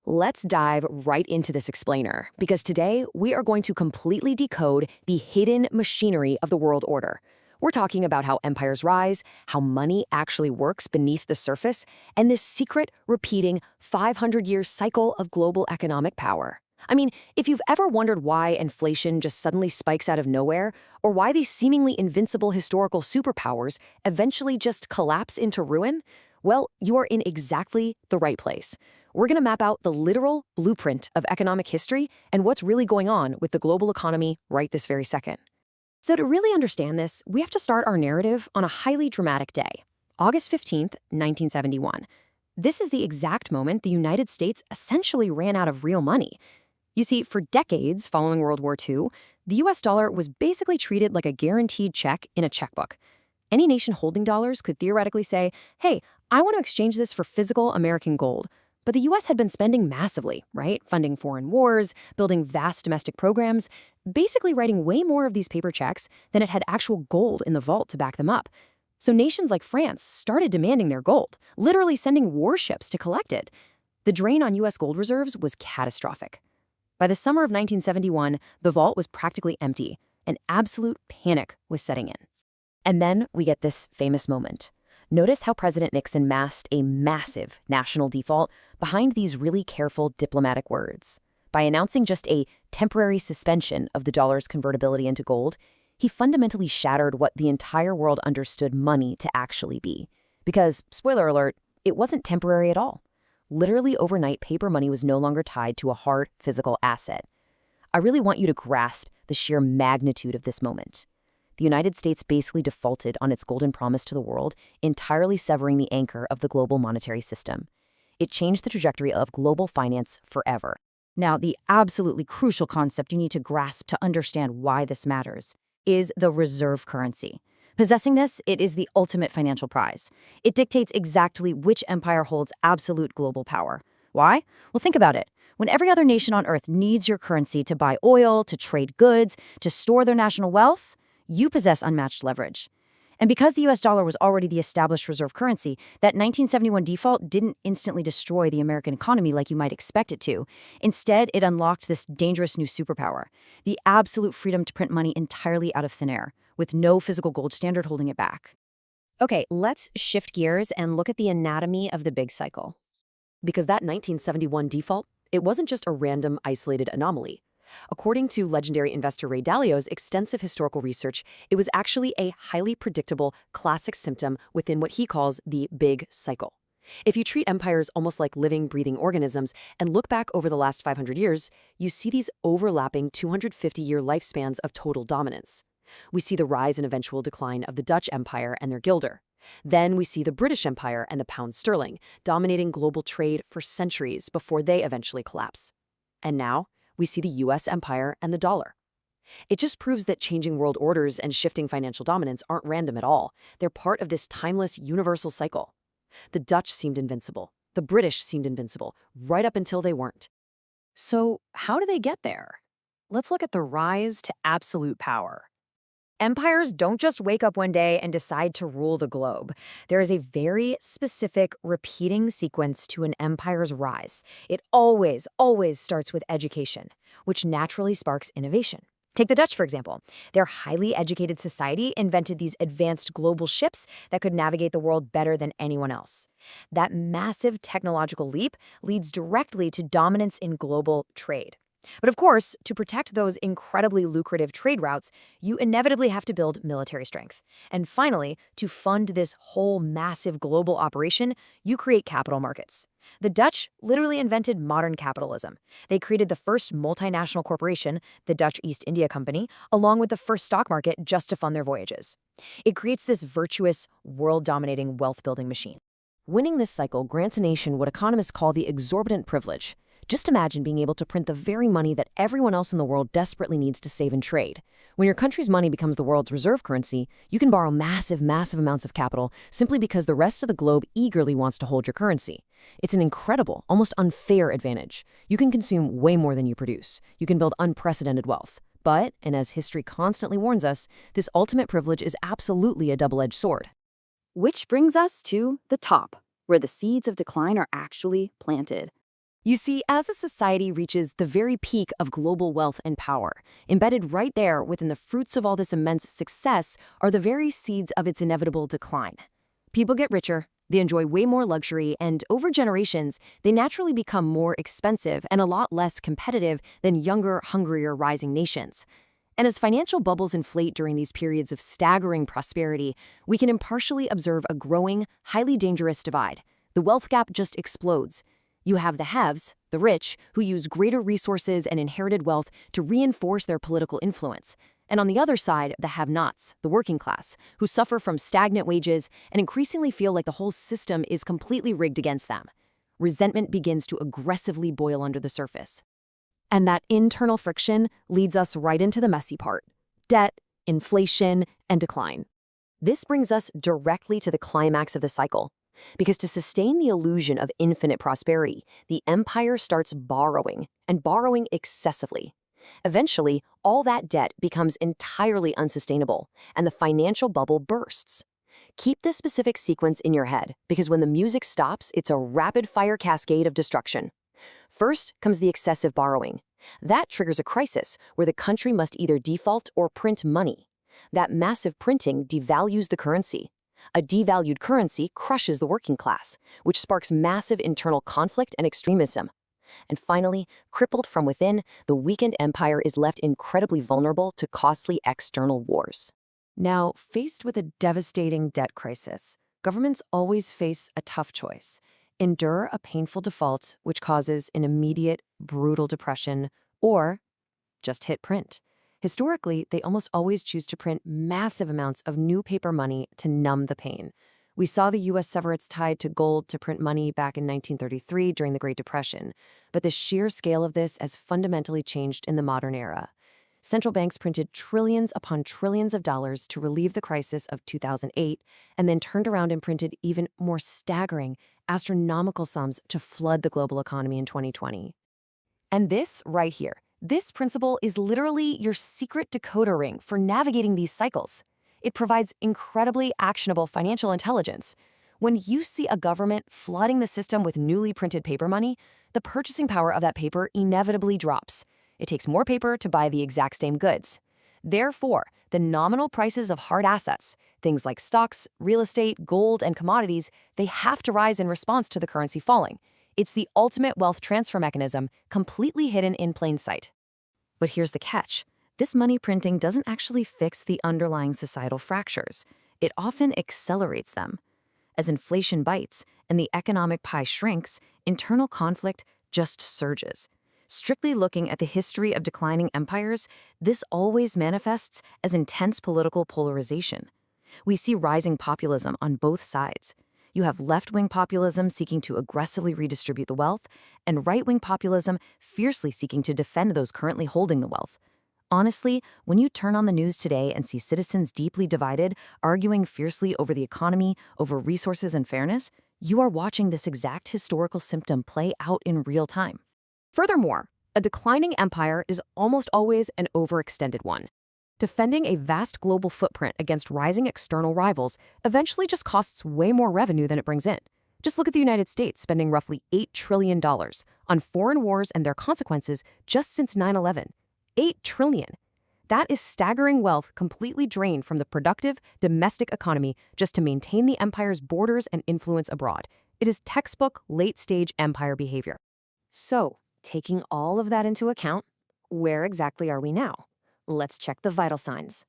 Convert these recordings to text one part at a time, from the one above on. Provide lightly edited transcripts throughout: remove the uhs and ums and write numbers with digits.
Let's dive right into this explainer, because today we are going to completely decode the hidden machinery of the world order. We're talking about how empires rise, how money actually works beneath the surface, and this secret, repeating 500-year cycle of global economic power. I mean, if you've ever wondered why inflation just suddenly spikes out of nowhere, or why these seemingly invincible historical superpowers eventually just collapse into ruin, well, you are in exactly the right place. We're going to map out the literal blueprint of economic history and what's really going on with the global economy right this very second. So to really understand this, we have to start our narrative on a highly dramatic day, August 15th, 1971. This is the exact moment the United States essentially ran out of real money. You see, for decades following World War II, the US dollar was basically treated like a guaranteed check in a checkbook. Any nation holding dollars could theoretically say, hey, I want to exchange this for physical American gold. But the US had been spending massively, right? Funding foreign wars, building vast domestic programs, basically writing way more of these paper checks than it had actual gold in the vault to back them up. So nations like France started demanding their gold, literally sending warships to collect it. The drain on US gold reserves was catastrophic. By the summer of 1971, the vault was practically empty, and absolute panic was setting in. And then we get this famous moment. Notice how President Nixon masked a massive national default behind these really careful diplomatic words. By announcing just a temporary suspension of the dollar's convertibility into gold, he fundamentally shattered what the entire world understood money to actually be. Because, spoiler alert, it wasn't temporary at all. Literally overnight, paper money was no longer tied to a hard physical asset. I really want you to grasp the sheer magnitude of this moment. The United States basically defaulted on its golden promise to the world, entirely severing the anchor of the global monetary system. It changed the trajectory of global finance forever. Now, the absolutely crucial concept you need to grasp to understand why this matters is the reserve currency. Possessing this, it is the ultimate financial prize. It dictates exactly which empire holds absolute global power. Why? Well, think about it. When every other nation on Earth needs your currency to buy oil, to trade goods, to store their national wealth, you possess unmatched leverage. And because the US dollar was already the established reserve currency, that 1971 default didn't instantly destroy the American economy like you might expect it to. Instead, it unlocked this dangerous new superpower, the absolute freedom to print money entirely out of thin air, with no physical gold standard holding it back. Okay, let's shift gears and look at the anatomy of the big cycle. Because that 1971 default, it wasn't just a random, isolated anomaly. According to legendary investor Ray Dalio's extensive historical research, it was actually a highly predictable, classic symptom within what he calls the big cycle. If you treat empires almost like living, breathing organisms and look back over the last 500 years, you see these overlapping 250-year lifespans of total dominance. We see the rise and eventual decline of the Dutch Empire and their guilder. Then we see the British Empire and the pound sterling, dominating global trade for centuries before they eventually collapse. And now, we see the US empire and the dollar. It just proves that changing world orders and shifting financial dominance aren't random at all. They're part of this timeless, universal cycle. The Dutch seemed invincible. The British seemed invincible, right up until they weren't. So, how do they get there? Let's look at the rise to absolute power. Empires don't just wake up one day and decide to rule the globe. There is a very specific, repeating sequence to an empire's rise. It always starts with education, which naturally sparks innovation. Take the Dutch, for example. Their highly educated society invented these advanced global ships that could navigate the world better than anyone else. That massive technological leap leads directly to dominance in global trade. But of course, to protect those incredibly lucrative trade routes, you inevitably have to build military strength. And finally, to fund this whole massive global operation, you create capital markets. The Dutch literally invented modern capitalism. They created the first multinational corporation, the Dutch East India Company, along with the first stock market just to fund their voyages. It creates this virtuous, world-dominating wealth-building machine. Winning this cycle grants a nation what economists call the exorbitant privilege. Just imagine being able to print the very money that everyone else in the world desperately needs to save and trade. When your country's money becomes the world's reserve currency, you can borrow massive amounts of capital simply because the rest of the globe eagerly wants to hold your currency. It's an incredible, almost unfair advantage. You can consume way more than you produce. You can build unprecedented wealth. But, and as history constantly warns us, this ultimate privilege is absolutely a double-edged sword. Which brings us to the top, where the seeds of decline are actually planted. You see, as a society reaches the very peak of global wealth and power, embedded right there within the fruits of all this immense success are the very seeds of its inevitable decline. People get richer, they enjoy way more luxury, and over generations, they naturally become more expensive and a lot less competitive than younger, hungrier, rising nations. And as financial bubbles inflate during these periods of staggering prosperity, we can impartially observe a growing, highly dangerous divide. The wealth gap just explodes. You have the haves, the rich, who use greater resources and inherited wealth to reinforce their political influence. And on the other side, the have-nots, the working class, who suffer from stagnant wages and increasingly feel like the whole system is completely rigged against them. Resentment begins to aggressively boil under the surface. And that internal friction leads us right into the messy part: debt, inflation, and decline. This brings us directly to the climax of the cycle. Because to sustain the illusion of infinite prosperity, the empire starts borrowing, and borrowing excessively. Eventually, all that debt becomes entirely unsustainable, and the financial bubble bursts. Keep this specific sequence in your head, because when the music stops, it's a rapid-fire cascade of destruction. First comes the excessive borrowing. That triggers a crisis where the country must either default or print money. That massive printing devalues the currency. A devalued currency crushes the working class, which sparks massive internal conflict and extremism. And finally, crippled from within, the weakened empire is left incredibly vulnerable to costly external wars. Now, faced with a devastating debt crisis, governments always face a tough choice: endure a painful default, which causes an immediate, brutal depression, or just hit print. Historically, they almost always choose to print massive amounts of new paper money to numb the pain. We saw the U.S. sever its tie to gold to print money back in 1933 during the Great Depression, but the sheer scale of this has fundamentally changed in the modern era. Central banks printed trillions upon trillions of dollars to relieve the crisis of 2008, and then turned around and printed even more staggering, astronomical sums to flood the global economy in 2020. And this right here, this principle is literally your secret decoder ring for navigating these cycles. It provides incredibly actionable financial intelligence. When you see a government flooding the system with newly printed paper money, the purchasing power of that paper inevitably drops. It takes more paper to buy the exact same goods. Therefore, the nominal prices of hard assets, things like stocks, real estate, gold, and commodities, they have to rise in response to the currency falling. It's the ultimate wealth transfer mechanism, completely hidden in plain sight. But here's the catch. This money printing doesn't actually fix the underlying societal fractures. It often accelerates them. As inflation bites and the economic pie shrinks, internal conflict just surges. Strictly looking at the history of declining empires, this always manifests as intense political polarization. We see rising populism on both sides. You have left-wing populism seeking to aggressively redistribute the wealth, and right-wing populism fiercely seeking to defend those currently holding the wealth. Honestly, when you turn on the news today and see citizens deeply divided, arguing fiercely over the economy, over resources and fairness, you are watching this exact historical symptom play out in real time. Furthermore, a declining empire is almost always an overextended one. Defending a vast global footprint against rising external rivals eventually just costs way more revenue than it brings in. Just look at the United States spending roughly $8 trillion on foreign wars and their consequences just since 9/11. $8 trillion. That is staggering wealth completely drained from the productive domestic economy just to maintain the empire's borders and influence abroad. It is textbook late-stage empire behavior. So, taking all of that into account, where exactly are we now? Let's check the vital signs.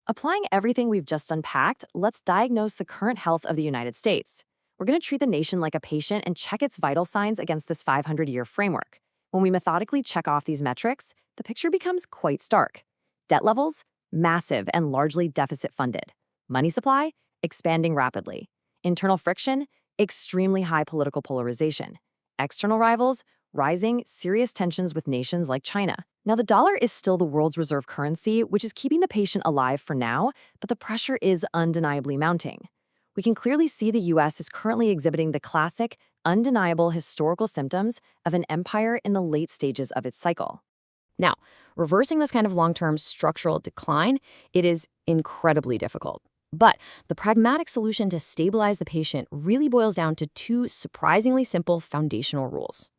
Applying everything we've just unpacked, let's diagnose the current health of the United States. We're going to treat the nation like a patient and check its vital signs against this 500-year framework. When we methodically check off these metrics, the picture becomes quite stark. Debt levels, massive and largely deficit-funded. Money supply, expanding rapidly. Internal friction, extremely high political polarization. External rivals, rising, serious tensions with nations like China. Now, the dollar is still the world's reserve currency, which is keeping the patient alive for now, but the pressure is undeniably mounting. We can clearly see the U.S. is currently exhibiting the classic, undeniable historical symptoms of an empire in the late stages of its cycle. Now, reversing this kind of long-term structural decline, it is incredibly difficult. But the pragmatic solution to stabilize the patient really boils down to two surprisingly simple foundational rules.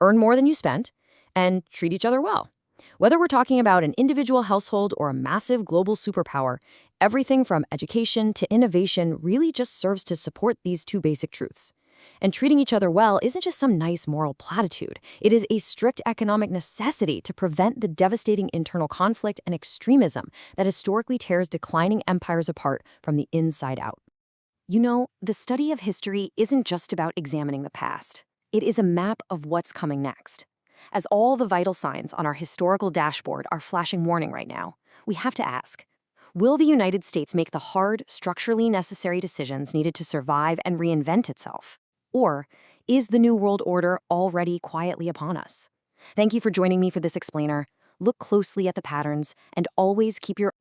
earn more than you spent, and treat each other well. Whether we're talking about an individual household or a massive global superpower, everything from education to innovation really just serves to support these two basic truths. And treating each other well isn't just some nice moral platitude. It is a strict economic necessity to prevent the devastating internal conflict and extremism that historically tears declining empires apart from the inside out. You know, the study of history isn't just about examining the past. It is a map of what's coming next. As all the vital signs on our historical dashboard are flashing warning right now, we have to ask, will the United States make the hard, structurally necessary decisions needed to survive and reinvent itself? Or is the New World Order already quietly upon us? Thank you for joining me for this explainer. Look closely at the patterns and always keep your